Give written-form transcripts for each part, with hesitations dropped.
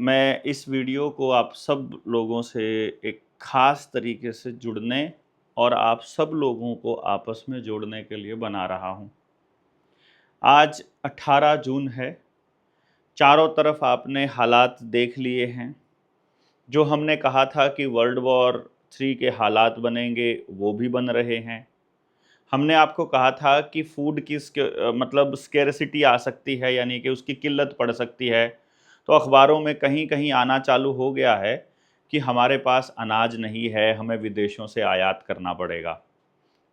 मैं इस वीडियो को आप सब लोगों से एक ख़ास तरीके से जुड़ने और आप सब लोगों को आपस में जोड़ने के लिए बना रहा हूँ। आज 18 जून है। चारों तरफ आपने हालात देख लिए हैं। जो हमने कहा था कि वर्ल्ड वॉर 3 के हालात बनेंगे, वो भी बन रहे हैं। हमने आपको कहा था कि फूड की मतलब स्केर्सिटी आ सकती है, यानी कि उसकी किल्लत पड़ सकती है। तो अखबारों में कहीं-कहीं आना चालू हो गया है कि हमारे पास अनाज नहीं है, हमें विदेशों से आयात करना पड़ेगा।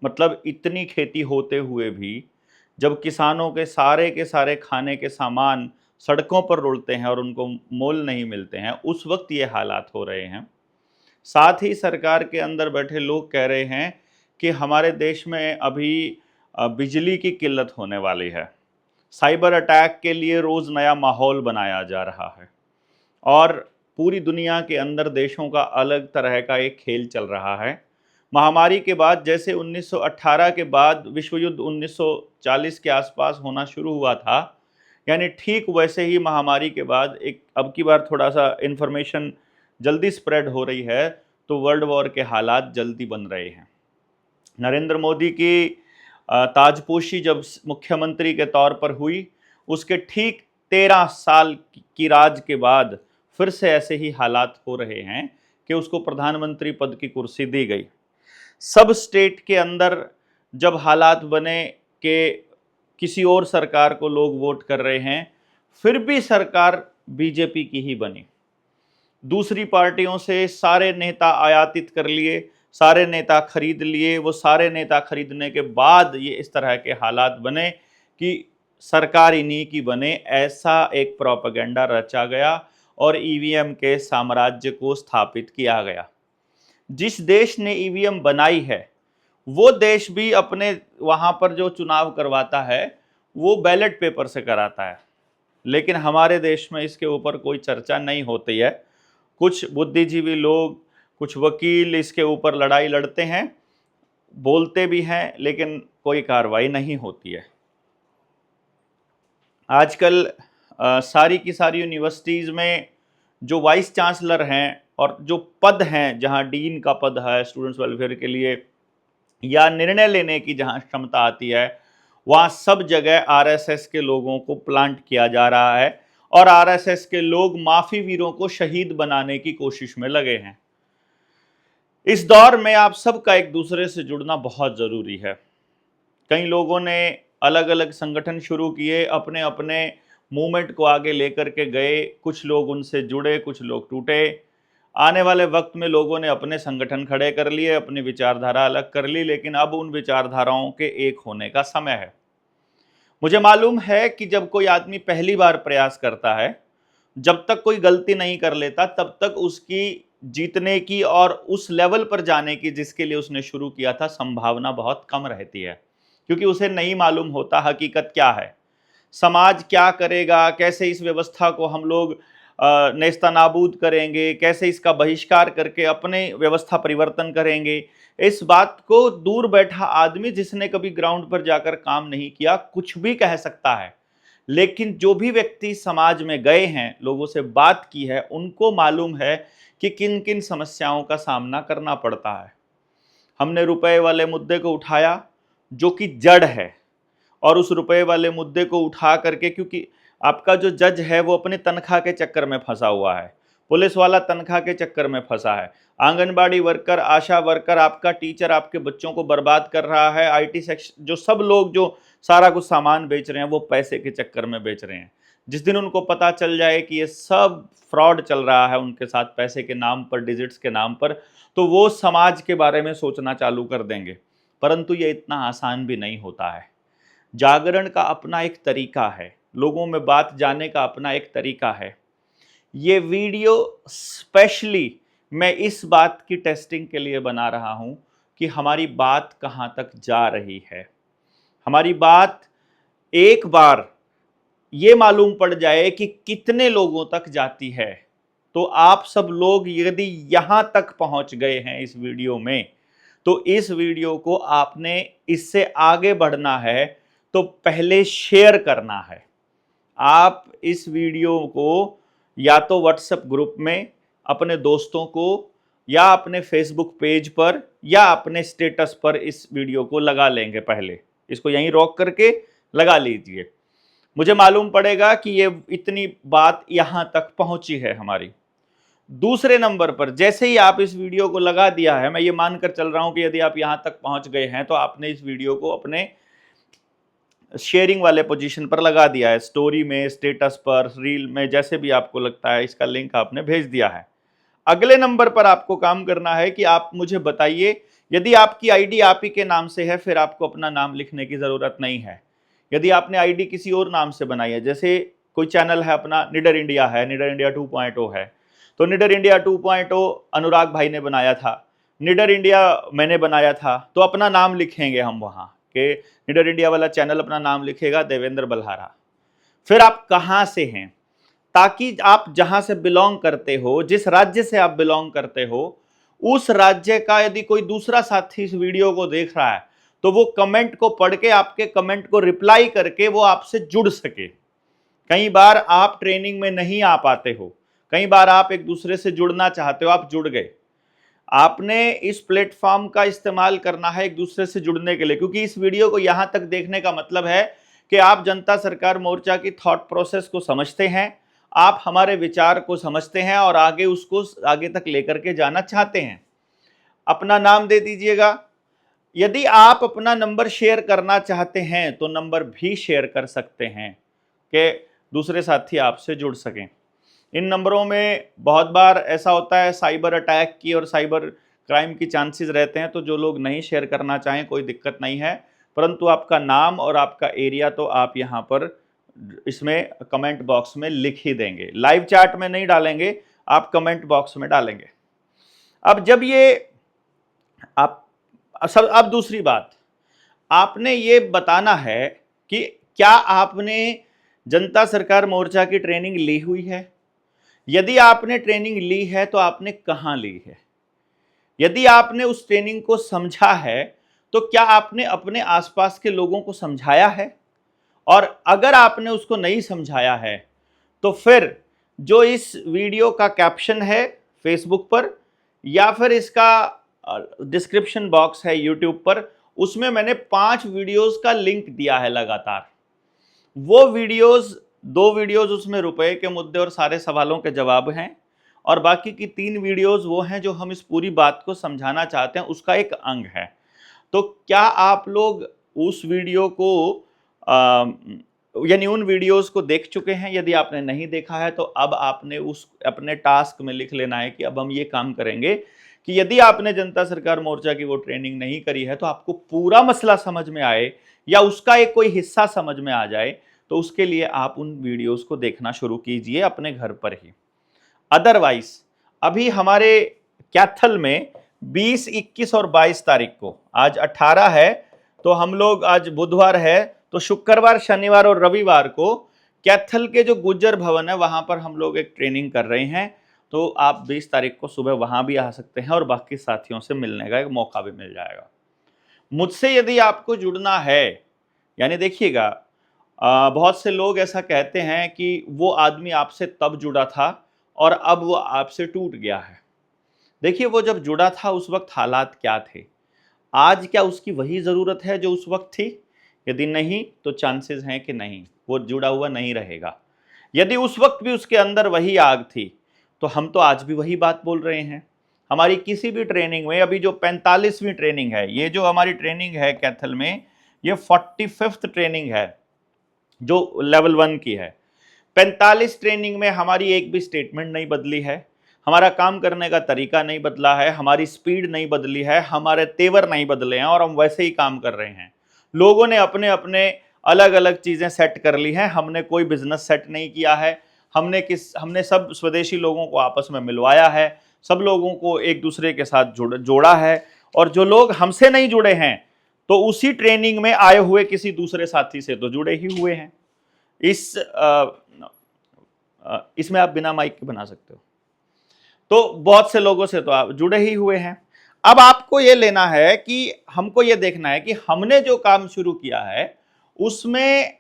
मतलब इतनी खेती होते हुए भी जब किसानों के सारे खाने के सामान सड़कों पर रुलते हैं और उनको मोल नहीं मिलते हैं, उस वक़्त ये हालात हो रहे हैं। साथ ही सरकार के अंदर बैठे लोग कह रहे हैं कि हमारे देश में अभी बिजली की किल्लत होने वाली है। साइबर अटैक के लिए रोज़ नया माहौल बनाया जा रहा है और पूरी दुनिया के अंदर देशों का अलग तरह का एक खेल चल रहा है। महामारी के बाद जैसे 1918 के बाद विश्व युद्ध 1940 के आसपास होना शुरू हुआ था, यानी ठीक वैसे ही महामारी के बाद एक अब की बार थोड़ा-सा इन्फॉर्मेशन जल्दी स्प्रेड हो रही है, तो वर्ल्ड वॉर के हालात जल्दी बन रहे हैं। नरेंद्र मोदी की ताजपोशी जब मुख्यमंत्री के तौर पर हुई, उसके ठीक 13 साल की राज के बाद फिर से ऐसे ही हालात हो रहे हैं कि उसको प्रधानमंत्री पद की कुर्सी दी गई। सब स्टेट के अंदर जब हालात बने कि किसी और सरकार को लोग वोट कर रहे हैं, फिर भी सरकार बीजेपी की ही बनी। दूसरी पार्टियों से सारे नेता आयातित कर लिए, सारे नेता खरीद लिए। वो सारे नेता खरीदने के बाद ये इस तरह के हालात बने कि सरकार इन्हीं की बने, ऐसा एक प्रोपेगेंडा रचा गया और ईवीएम के साम्राज्य को स्थापित किया गया। जिस देश ने ईवीएम बनाई है, वो देश भी अपने वहाँ पर जो चुनाव करवाता है, वो बैलेट पेपर से कराता है। लेकिन हमारे देश में इसके ऊपर कोई चर्चा नहीं होती है। कुछ बुद्धिजीवी लोग, कुछ वकील इसके ऊपर लड़ाई लड़ते हैं, बोलते भी हैं, लेकिन कोई कार्रवाई नहीं होती है। आजकल सारी की सारी यूनिवर्सिटीज़ में जो वाइस चांसलर हैं और जो पद हैं, जहां डीन का पद है स्टूडेंट्स वेलफेयर के लिए, या निर्णय लेने की जहां क्षमता आती है, वहां सब जगह आरएसएस के लोगों को प्लांट किया जा रहा है और आरएसएस के लोग माफी वीरों को शहीद बनाने की कोशिश में लगे हैं। इस दौर में आप सबका एक दूसरे से जुड़ना बहुत ज़रूरी है। कई लोगों ने अलग अलग संगठन शुरू किए, अपने अपने मूवमेंट को आगे लेकर के गए। कुछ लोग उनसे जुड़े, कुछ लोग टूटे। आने वाले वक्त में लोगों ने अपने संगठन खड़े कर लिए, अपनी विचारधारा अलग कर ली, लेकिन अब उन विचारधाराओं के एक होने का समय है। मुझे मालूम है कि जब कोई आदमी पहली बार प्रयास करता है, जब तक कोई गलती नहीं कर लेता, तब तक उसकी जीतने की और उस लेवल पर जाने की जिसके लिए उसने शुरू किया था, संभावना बहुत कम रहती है, क्योंकि उसे नहीं मालूम होता हकीकत क्या है, समाज क्या करेगा, कैसे इस व्यवस्था को हम लोग नेस्तनाबूद करेंगे, कैसे इसका बहिष्कार करके अपने व्यवस्था परिवर्तन करेंगे। इस बात को दूर बैठा आदमी, जिसने कभी ग्राउंड पर जाकर काम नहीं किया, कुछ भी कह सकता है। लेकिन जो भी व्यक्ति समाज में गए हैं, लोगों से बात की है, उनको मालूम है कि किन किन समस्याओं का सामना करना पड़ता है। हमने रुपए वाले मुद्दे को उठाया, जो कि जड़ है, और उस रुपए वाले मुद्दे को उठा करके, क्योंकि आपका जो जज है वो अपने तनख्वाह के चक्कर में फंसा हुआ है, पुलिस वाला तनख्वाह के चक्कर में फंसा है, आंगनबाड़ी वर्कर, आशा वर्कर, आपका टीचर आपके बच्चों को बर्बाद कर रहा है, आईटी सेक्शन, जो सब लोग जो सारा कुछ सामान बेच रहे हैं, वो पैसे के चक्कर में बेच रहे हैं। जिस दिन उनको पता चल जाए कि ये सब फ्रॉड चल रहा है उनके साथ, पैसे के नाम पर, डिजिट्स के नाम पर, तो वो समाज के बारे में सोचना चालू कर देंगे। परंतु ये इतना आसान भी नहीं होता है। जागरण का अपना एक तरीका है, लोगों में बात जाने का अपना एक तरीका है। ये वीडियो स्पेशली मैं इस बात की टेस्टिंग के लिए बना रहा हूं कि हमारी बात कहां तक जा रही है। हमारी बात एक बार ये मालूम पड़ जाए कि कितने लोगों तक जाती है, तो आप सब लोग यदि यहां तक पहुंच गए हैं इस वीडियो में, तो इस वीडियो को आपने इससे आगे बढ़ना है तो पहले शेयर करना है। आप इस वीडियो को या तो व्हाट्सएप ग्रुप में अपने दोस्तों को, या अपने फेसबुक पेज पर, या अपने स्टेटस पर इस वीडियो को लगा लेंगे। पहले इसको यहीं रोक करके लगा लीजिए। मुझे मालूम पड़ेगा कि ये इतनी बात यहां तक पहुंची है हमारी। दूसरे नंबर पर, जैसे ही आप इस वीडियो को लगा दिया है, मैं ये मानकर चल रहा हूं कि यदि आप यहां तक पहुंच गए हैं तो आपने इस वीडियो को अपने शेयरिंग वाले पोजीशन पर लगा दिया है, स्टोरी में, स्टेटस पर, रील में, जैसे भी आपको लगता है इसका लिंक आपने भेज दिया है। अगले नंबर पर आपको काम करना है कि आप मुझे बताइए, यदि आपकी आईडी आप ही के नाम से है, फिर आपको अपना नाम लिखने की जरूरत नहीं है। यदि आपने आईडी किसी और नाम से बनाई है, जैसे कोई चैनल है अपना, निडर इंडिया है, निडर इंडिया 2.0 है, तो निडर इंडिया 2.0 अनुराग भाई ने बनाया था, निडर इंडिया मैंने बनाया था, तो अपना नाम लिखेंगे हम वहां के। निडर इंडिया वाला चैनल अपना नाम लिखेगा देवेंद्र बल्हारा। फिर आप कहां से हैं, ताकि आप जहां से बिलोंग करते हो, जिस राज्य से आप बिलोंग करते हो, उस राज्य का यदि कोई दूसरा साथी इस वीडियो को देख रहा है तो वो कमेंट को पढ़ के, आपके कमेंट को रिप्लाई करके वो आपसे जुड़ सके। कई बार आप ट्रेनिंग में नहीं आ पाते हो, कई बार आप एक दूसरे से जुड़ना चाहते हो, आप जुड़ गए। आपने इस प्लेटफॉर्म का इस्तेमाल करना है एक दूसरे से जुड़ने के लिए, क्योंकि इस वीडियो को यहां तक देखने का मतलब है कि आप जनता सरकार मोर्चा की थॉट प्रोसेस को समझते हैं, आप हमारे विचार को समझते हैं और आगे उसको आगे तक लेकर के जाना चाहते हैं। अपना नाम दे दीजिएगा। यदि आप अपना नंबर शेयर करना चाहते हैं तो नंबर भी शेयर कर सकते हैं कि दूसरे साथी आपसे जुड़ सकें। इन नंबरों में बहुत बार ऐसा होता है, साइबर अटैक की और साइबर क्राइम की चांसेस रहते हैं, तो जो लोग नहीं शेयर करना चाहें कोई दिक्कत नहीं है, परंतु आपका नाम और आपका एरिया तो आप यहाँ पर इसमें कमेंट बॉक्स में लिख ही देंगे। लाइव चैट में नहीं डालेंगे, आप कमेंट बॉक्स में डालेंगे। अब जब ये आप अब दूसरी बात, आपने ये बताना है कि क्या आपने जनता सरकार मोर्चा की ट्रेनिंग ली हुई है। यदि आपने ट्रेनिंग ली है तो आपने कहां ली है। यदि आपने उस ट्रेनिंग को समझा है तो क्या आपने अपने आसपास के लोगों को समझाया है। और अगर आपने उसको नहीं समझाया है तो फिर जो इस वीडियो का कैप्शन है फेसबुक पर, या फिर इसका डिस्क्रिप्शन बॉक्स है यूट्यूब पर, उसमें मैंने 5 वीडियोस का लिंक दिया है लगातार। वो वीडियोस, 2 वीडियोस उसमें रुपए के मुद्दे और सारे सवालों के जवाब हैं, और बाकी की 3 वीडियोस वो हैं जो हम इस पूरी बात को समझाना चाहते हैं, उसका एक अंग है। तो क्या आप लोग उस वीडियो को यानी उन वीडियोस को देख चुके हैं। यदि आपने नहीं देखा है तो अब आपने उस अपने टास्क में लिख लेना है कि अब हम ये काम करेंगे कि यदि आपने जनता सरकार मोर्चा की वो ट्रेनिंग नहीं करी है तो आपको पूरा मसला समझ में आए या उसका एक कोई हिस्सा समझ में आ जाए, तो उसके लिए आप उन वीडियोस को देखना शुरू कीजिए अपने घर पर ही। अदरवाइज अभी हमारे कैथल में 20, 21 और 22 तारीख को, आज 18 है तो हम लोग, आज बुधवार है तो शुक्रवार, शनिवार और रविवार को कैथल के जो गुज्जर भवन है वहां पर हम लोग एक ट्रेनिंग कर रहे हैं। तो आप 20 तारीख को सुबह वहां भी आ सकते हैं और बाकी साथियों से मिलने का एक मौका भी मिल जाएगा। मुझसे यदि आपको जुड़ना है, यानी देखिएगा, बहुत से लोग ऐसा कहते हैं कि वो आदमी आपसे तब जुड़ा था और अब वो आपसे टूट गया है। देखिए, वो जब जुड़ा था उस वक्त हालात क्या थे, आज क्या उसकी वही ज़रूरत है जो उस वक्त थी। यदि नहीं तो चांसेस हैं कि नहीं, वो जुड़ा हुआ नहीं रहेगा। यदि उस वक्त भी उसके अंदर वही आग थी तो हम तो आज भी वही बात बोल रहे हैं। हमारी किसी भी ट्रेनिंग में, अभी जो 45वीं ट्रेनिंग है, ये जो हमारी ट्रेनिंग है कैथल में, ये 45th ट्रेनिंग है जो लेवल 1 की है। 45 ट्रेनिंग में हमारी एक भी स्टेटमेंट नहीं बदली है, हमारा काम करने का तरीका नहीं बदला है, हमारी स्पीड नहीं बदली है, हमारे तेवर नहीं बदले हैं और हम वैसे ही काम कर रहे हैं। लोगों ने अपने अपने अलग अलग चीज़ें सेट कर ली हैं, हमने कोई बिजनेस सेट नहीं किया है। हमने सब स्वदेशी लोगों को आपस में मिलवाया है, सब लोगों को एक दूसरे के साथ जोड़ा है, और जो लोग हमसे नहीं जुड़े हैं तो उसी ट्रेनिंग में आए हुए किसी दूसरे साथी से तो जुड़े ही हुए हैं। इसमें आप बिना माइक के बना सकते हो, तो बहुत से लोगों से तो आप जुड़े ही हुए हैं। अब आपको ये लेना है कि हमको ये देखना है कि हमने जो काम शुरू किया है उसमें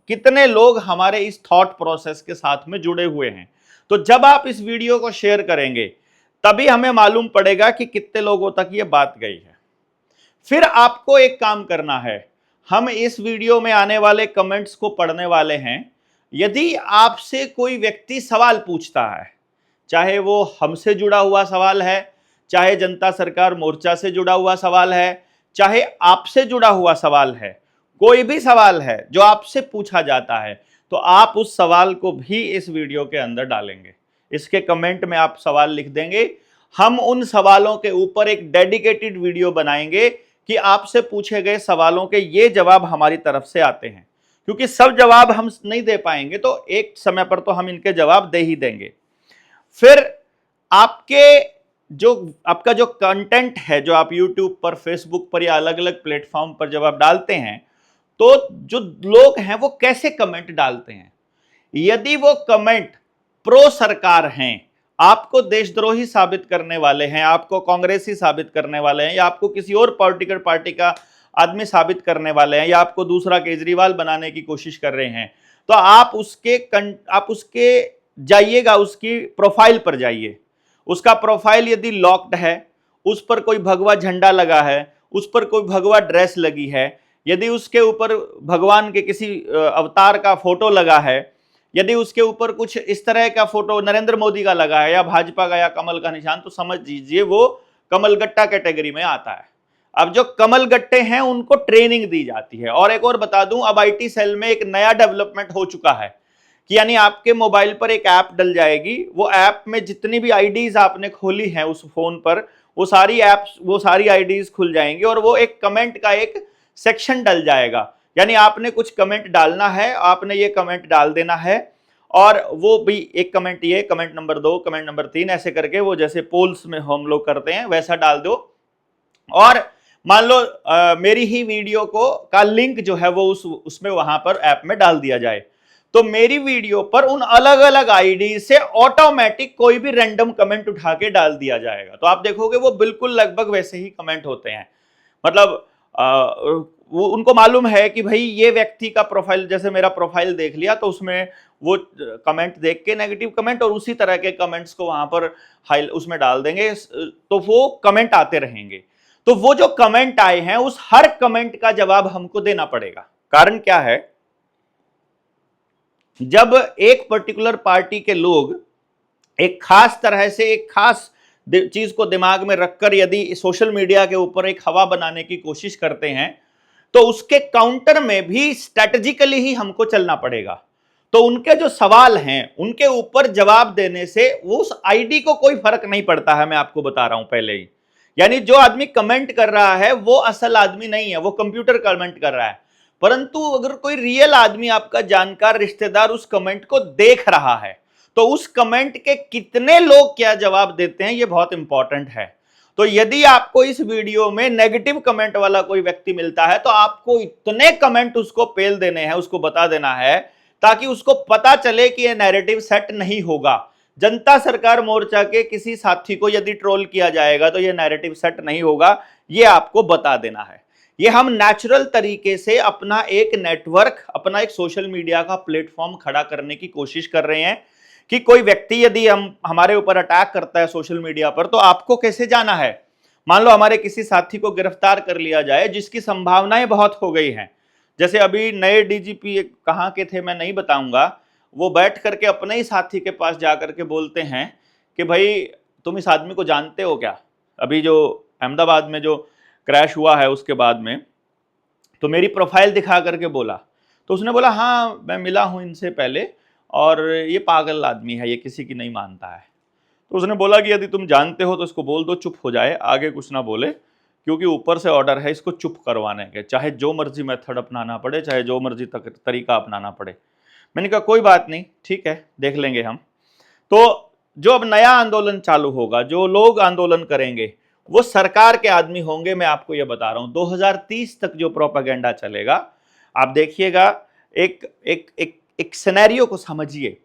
कितने लोग हमारे इस थॉट प्रोसेस के साथ में जुड़े हुए हैं। तो जब आप इस वीडियो को शेयर करेंगे तभी हमें मालूम पड़ेगा कि कितने लोगों तक ये बात गई है। फिर आपको एक काम करना है, हम इस वीडियो में आने वाले कमेंट्स को पढ़ने वाले हैं। यदि आपसे कोई व्यक्ति सवाल पूछता है, चाहे वो हमसे जुड़ा हुआ सवाल है, चाहे जनता सरकार मोर्चा से जुड़ा हुआ सवाल है, चाहे आपसे जुड़ा हुआ सवाल है, कोई भी सवाल है जो आपसे पूछा जाता है, तो आप उस सवाल को भी इस वीडियो के अंदर डालेंगे। इसके कमेंट में आप सवाल लिख देंगे, हम उन सवालों के ऊपर एक डेडिकेटेड वीडियो बनाएंगे कि आपसे पूछे गए सवालों के ये जवाब हमारी तरफ से आते हैं, क्योंकि सब जवाब हम नहीं दे पाएंगे, तो एक समय पर तो हम इनके जवाब दे ही देंगे। फिर आपका जो कंटेंट है, जो आप YouTube पर, Facebook पर या अलग अलग प्लेटफॉर्म पर जब आप डालते हैं, तो जो लोग हैं वो कैसे कमेंट डालते हैं। यदि वो कमेंट प्रो सरकार हैं, आपको देशद्रोही साबित करने वाले हैं, आपको कांग्रेसी साबित करने वाले हैं, या आपको किसी और पॉलिटिकल पार्टी का आदमी साबित करने वाले हैं, या आपको दूसरा केजरीवाल बनाने की कोशिश कर रहे हैं, तो आप उसके जाइएगा, उसकी प्रोफाइल पर जाइए। उसका प्रोफाइल यदि लॉक्ड है, उस पर कोई भगवा झंडा लगा है, उस पर कोई भगवा ड्रेस लगी है, यदि उसके ऊपर भगवान के किसी अवतार का फोटो लगा है, यदि उसके ऊपर कुछ इस तरह का फोटो नरेंद्र मोदी का लगा है या भाजपा का या कमल का निशान, तो समझ लीजिए वो कमल गट्टा कैटेगरी में आता है। अब जो कमल गट्टे हैं उनको ट्रेनिंग दी जाती है। और एक और बता दूं, अब आईटी सेल में एक नया डेवलपमेंट हो चुका है कि यानी आपके मोबाइल पर एक ऐप डल जाएगी, वो ऐप में जितनी भी आईडीज आपने खोली हैं उस फोन पर, वो सारी आईडीज खुल जाएंगी और वो एक कमेंट का एक सेक्शन डल जाएगा। यानी आपने कुछ कमेंट डालना है, आपने ये कमेंट डाल देना है, और वो भी एक कमेंट, ये कमेंट नंबर 2, कमेंट नंबर 3, ऐसे करके वो जैसे पोल्स में हम लोग करते हैं वैसा डाल दो। और मान लो मेरी ही वीडियो का लिंक जो है वो उसमें वहां पर ऐप में डाल दिया जाए, तो मेरी वीडियो पर उन अलग अलग आईडी से ऑटोमेटिक कोई भी रैंडम कमेंट उठा के डाल दिया जाएगा। तो आप देखोगे वो बिल्कुल लगभग वैसे ही कमेंट होते हैं। मतलब वो उनको मालूम है कि भाई ये व्यक्ति का प्रोफाइल, जैसे मेरा प्रोफाइल देख लिया तो उसमें वो कमेंट देख के नेगेटिव कमेंट और उसी तरह के कमेंट्स को वहां पर उसमें डाल देंगे, तो वो कमेंट आते रहेंगे। तो वो जो कमेंट आए हैं उस हर कमेंट का जवाब हमको देना पड़ेगा। कारण क्या है, जब एक पर्टिकुलर पार्टी के लोग एक खास तरह से एक खास चीज को दिमाग में रखकर यदि सोशल मीडिया के ऊपर एक हवा बनाने की कोशिश करते हैं, तो उसके काउंटर में भी स्ट्रेटेजिकली ही हमको चलना पड़ेगा। तो उनके जो सवाल हैं उनके ऊपर जवाब देने से उस आईडी को कोई फर्क नहीं पड़ता है, मैं आपको बता रहा हूं पहले ही। यानी जो आदमी कमेंट कर रहा है वो असल आदमी नहीं है, वो कंप्यूटर कमेंट कर रहा है। परंतु अगर कोई रियल आदमी, आपका जानकार रिश्तेदार उस कमेंट को देख रहा है, तो उस कमेंट के कितने लोग क्या जवाब देते हैं ये बहुत इंपॉर्टेंट है। तो यदि आपको इस वीडियो में नेगेटिव कमेंट वाला कोई व्यक्ति मिलता है, तो आपको इतने कमेंट उसको पेल देने हैं, उसको बता देना है, ताकि उसको पता चले कि यह नैरेटिव सेट नहीं होगा। जनता सरकार मोर्चा के किसी साथी को यदि ट्रोल किया जाएगा तो यह नैरेटिव सेट नहीं होगा, यह आपको बता देना है। ये हम नेचुरल तरीके से अपना एक नेटवर्क, अपना एक सोशल मीडिया का प्लेटफॉर्म खड़ा करने की कोशिश कर रहे हैं कि कोई व्यक्ति यदि हमारे ऊपर अटैक करता है सोशल मीडिया पर, तो आपको कैसे जाना है। मान लो हमारे किसी साथी को गिरफ्तार कर लिया जाए, जिसकी संभावनाएं बहुत हो गई हैं, जैसे अभी नए डीजीपी कहाँ के थे मैं नहीं बताऊंगा, वो बैठ करके अपने ही साथी के पास जाकर के बोलते हैं कि भाई तुम इस आदमी को जानते हो क्या। अभी जो अहमदाबाद में जो क्रैश हुआ है उसके बाद में, तो मेरी प्रोफाइल दिखा करके बोला, तो उसने बोला हाँ मैं मिला हूँ इनसे पहले और ये पागल आदमी है, ये किसी की नहीं मानता है। तो उसने बोला कि यदि तुम जानते हो तो इसको बोल दो चुप हो जाए, आगे कुछ ना बोले, क्योंकि ऊपर से ऑर्डर है इसको चुप करवाने के, चाहे जो मर्जी मेथड अपनाना पड़े, चाहे जो मर्जी तरीका अपनाना पड़े। मैंने कहा कोई बात नहीं, ठीक है देख लेंगे हम। तो जो अब नया आंदोलन चालू होगा, जो लोग आंदोलन करेंगे वो सरकार के आदमी होंगे, मैं आपको ये बता रहा हूं। 2030 तक जो प्रोपेगेंडा चलेगा, आप देखिएगा। एक सिनेरियो को समझिए।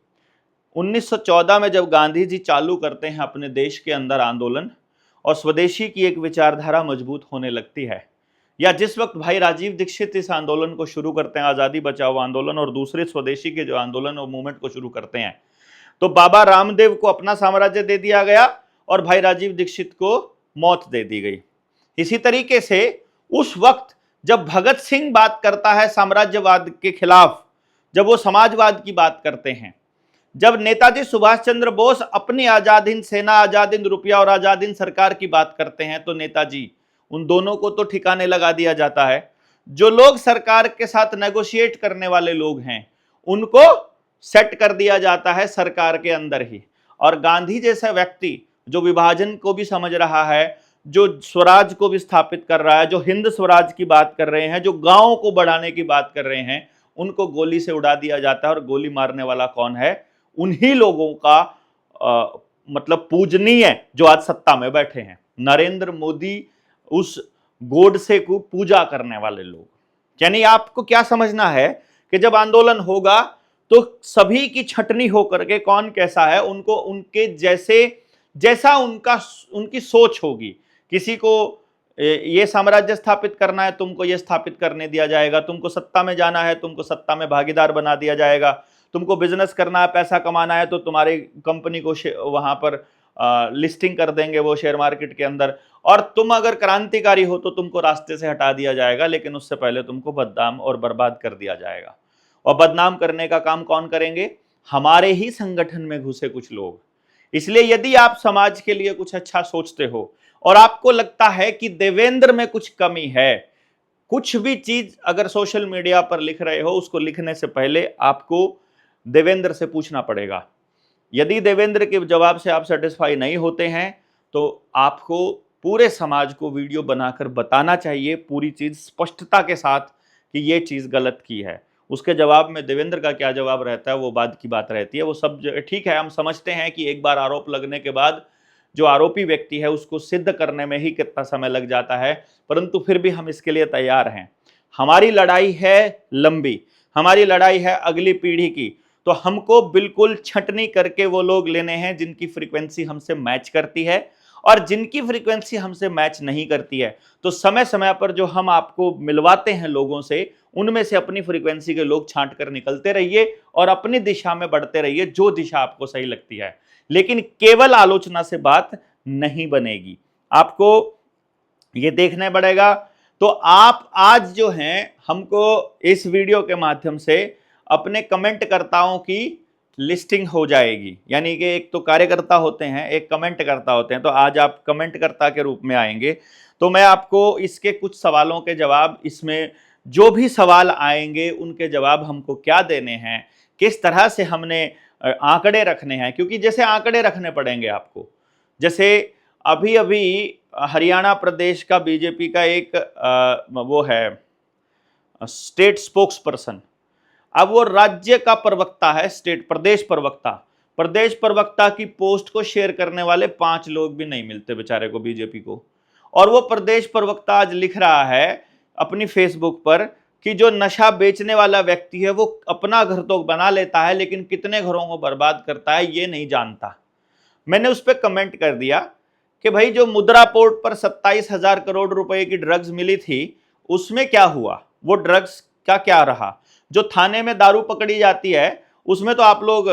1914 में जब गांधी जी चालू करते हैं अपने देश के अंदर आंदोलन, और स्वदेशी की एक विचारधारा मजबूत होने लगती है, या जिस वक्त भाई राजीव दीक्षित इस आंदोलन को शुरू करते हैं, आजादी बचाओ आंदोलन, और दूसरे स्वदेशी के जो आंदोलन और मूवमेंट को शुरू करते हैं, तो बाबा रामदेव को अपना साम्राज्य दे दिया गया और भाई राजीव दीक्षित को मौत दे दी गई। इसी तरीके से उस वक्त जब भगत सिंह बात करता है साम्राज्यवाद के खिलाफ, जब वो समाजवाद की बात करते हैं, जब नेताजी सुभाष चंद्र बोस अपनी आजाद हिंद सेना, आजाद हिंद रुपया और आजाद हिंद सरकार की बात करते हैं, तो नेताजी, उन दोनों को तो ठिकाने लगा दिया जाता है। जो लोग सरकार के साथ नेगोशिएट करने वाले लोग हैं, उनको सेट कर दिया जाता है सरकार के अंदर ही। और गांधी जैसा व्यक्ति जो विभाजन को भी समझ रहा है, जो स्वराज को भी स्थापित कर रहा है, जो हिंद स्वराज की बात कर रहे हैं, जो गांवों को बढ़ाने की बात कर रहे हैं, उनको गोली से उड़ा दिया जाता है। और गोली मारने वाला कौन है? उन्हीं लोगों का मतलब पूजनीय जो आज सत्ता में बैठे हैं, नरेंद्र मोदी, उस गोडसे को पूजा करने वाले लोग। यानी आपको क्या समझना है कि जब आंदोलन होगा तो सभी की छटनी होकर के कौन कैसा है, उनको उनके जैसा उनकी सोच होगी। किसी को ये साम्राज्य स्थापित करना है, तुमको ये स्थापित करने दिया जाएगा। तुमको सत्ता में जाना है, तुमको सत्ता में भागीदार बना दिया जाएगा। तुमको बिजनेस करना है, पैसा कमाना है, तो तुम्हारी कंपनी को वहां पर लिस्टिंग कर देंगे वो शेयर मार्केट के अंदर। और तुम अगर क्रांतिकारी हो तो तुमको रास्ते से हटा दिया जाएगा, लेकिन उससे पहले तुमको बदनाम और बर्बाद कर दिया जाएगा। और बदनाम करने का काम कौन करेंगे? हमारे ही संगठन में घुसे कुछ लोग। इसलिए यदि आप समाज के लिए कुछ अच्छा सोचते हो और आपको लगता है कि देवेंद्र में कुछ कमी है, कुछ भी चीज अगर सोशल मीडिया पर लिख रहे हो, उसको लिखने से पहले आपको देवेंद्र से पूछना पड़ेगा। यदि देवेंद्र के जवाब से आप सेटिस्फाई नहीं होते हैं, तो आपको पूरे समाज को वीडियो बनाकर बताना चाहिए पूरी चीज स्पष्टता के साथ कि ये चीज गलत की है। उसके जवाब में देवेंद्र का क्या जवाब रहता है वो बाद की बात रहती है। वो सब ठीक है, हम समझते हैं कि एक बार आरोप लगने के बाद जो आरोपी व्यक्ति है उसको सिद्ध करने में ही कितना समय लग जाता है, परंतु फिर भी हम इसके लिए तैयार हैं। हमारी लड़ाई है लंबी, हमारी लड़ाई है अगली पीढ़ी की। तो हमको बिल्कुल छंटनी करके वो लोग लेने हैं जिनकी फ्रीक्वेंसी हमसे मैच करती है, और जिनकी फ्रीक्वेंसी हमसे मैच नहीं करती है तो समय समय पर जो हम आपको मिलवाते हैं लोगों से, उनमें से अपनी फ्रीक्वेंसी के लोग छांट कर निकलते रहिए और अपनी दिशा में बढ़ते रहिए, जो दिशा आपको सही लगती है। लेकिन केवल आलोचना से बात नहीं बनेगी, आपको ये देखना पड़ेगा। तो आप आज जो हैं, हमको इस वीडियो के माध्यम से अपने कमेंटकर्ताओं की लिस्टिंग हो जाएगी। यानी कि एक तो कार्यकर्ता होते हैं, एक कमेंटकर्ता होते हैं, तो आज आप कमेंटकर्ता के रूप में आएंगे। तो मैं आपको इसके कुछ सवालों के जवाब, इसमें जो भी सवाल आएंगे उनके जवाब हमको क्या देने हैं, किस तरह से हमने आंकड़े रखने हैं, क्योंकि जैसे आंकड़े रखने पड़ेंगे आपको। जैसे अभी अभी हरियाणा प्रदेश का बीजेपी का एक वो है स्टेट स्पोक्स पर्सन, अब वो राज्य का प्रवक्ता है, प्रदेश प्रवक्ता की पोस्ट को शेयर करने वाले 5 लोग भी नहीं मिलते बेचारे को, बीजेपी को। और वो प्रदेश प्रवक्ता आज लिख रहा है अपनी फेसबुक पर कि जो नशा बेचने वाला व्यक्ति है वो अपना घर तो बना लेता है, लेकिन कितने घरों को बर्बाद करता है ये नहीं जानता। मैंने उस पर कमेंट कर दिया कि भाई, जो मुद्रा पोर्ट पर 27,000 करोड़ रुपए की ड्रग्स मिली थी, उसमें क्या हुआ? वो ड्रग्स का क्या रहा? जो थाने में दारू पकड़ी जाती है उसमें तो आप लोग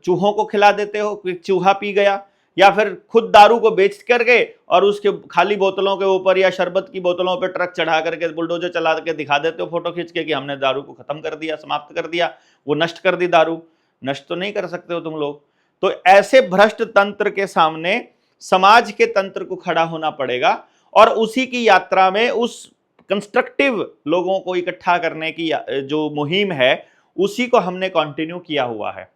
चूहों को खिला देते हो कि चूहा पी गया, या फिर खुद दारू को बेच करके और उसके खाली बोतलों के ऊपर या शरबत की बोतलों पर ट्रक चढ़ा करके बुलडोजर चला के दिखा देते हो फोटो खींच के कि हमने दारू को खत्म कर दिया, समाप्त कर दिया, वो नष्ट कर दी दारू। नष्ट तो नहीं कर सकते हो तुम लोग। तो ऐसे भ्रष्ट तंत्र के सामने समाज के तंत्र को खड़ा होना पड़ेगा, और उसी की यात्रा में उस कंस्ट्रक्टिव लोगों को इकट्ठा करने की जो मुहिम है उसी को हमने कंटिन्यू किया हुआ है।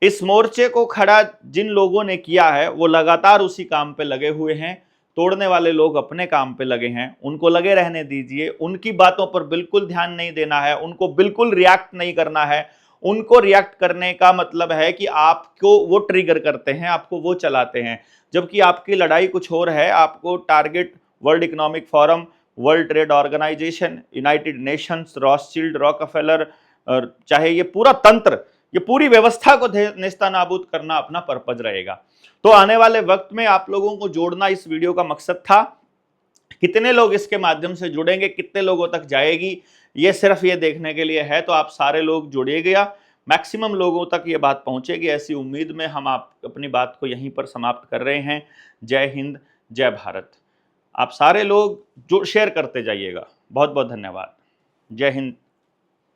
इस मोर्चे को खड़ा जिन लोगों ने किया है वो लगातार उसी काम पे लगे हुए हैं। तोड़ने वाले लोग अपने काम पे लगे हैं, उनको लगे रहने दीजिए। उनकी बातों पर बिल्कुल ध्यान नहीं देना है, उनको बिल्कुल रिएक्ट नहीं करना है। उनको रिएक्ट करने का मतलब है कि आपको वो ट्रिगर करते हैं, आपको वो चलाते हैं, जबकि आपकी लड़ाई कुछ और है। आपको target world economic forum, world trade organisation, united nations, Rothschild, Rockefeller, और चाहे ये पूरा तंत्र, ये पूरी व्यवस्था को नेस्तनाबूद करना अपना पर्पज रहेगा। तो आने वाले वक्त में आप लोगों को जोड़ना इस वीडियो का मकसद था कितने लोग इसके माध्यम से जुड़ेंगे, कितने लोगों तक जाएगी, ये सिर्फ ये देखने के लिए है। तो आप सारे लोग जुड़िएगा, मैक्सिमम लोगों तक ये बात पहुंचेगी, ऐसी उम्मीद में हम आप अपनी बात को यहीं पर समाप्त कर रहे हैं। जय हिंद, जय भारत। आप सारे लोग जो शेयर करते जाइएगा। बहुत बहुत धन्यवाद। जय हिंद।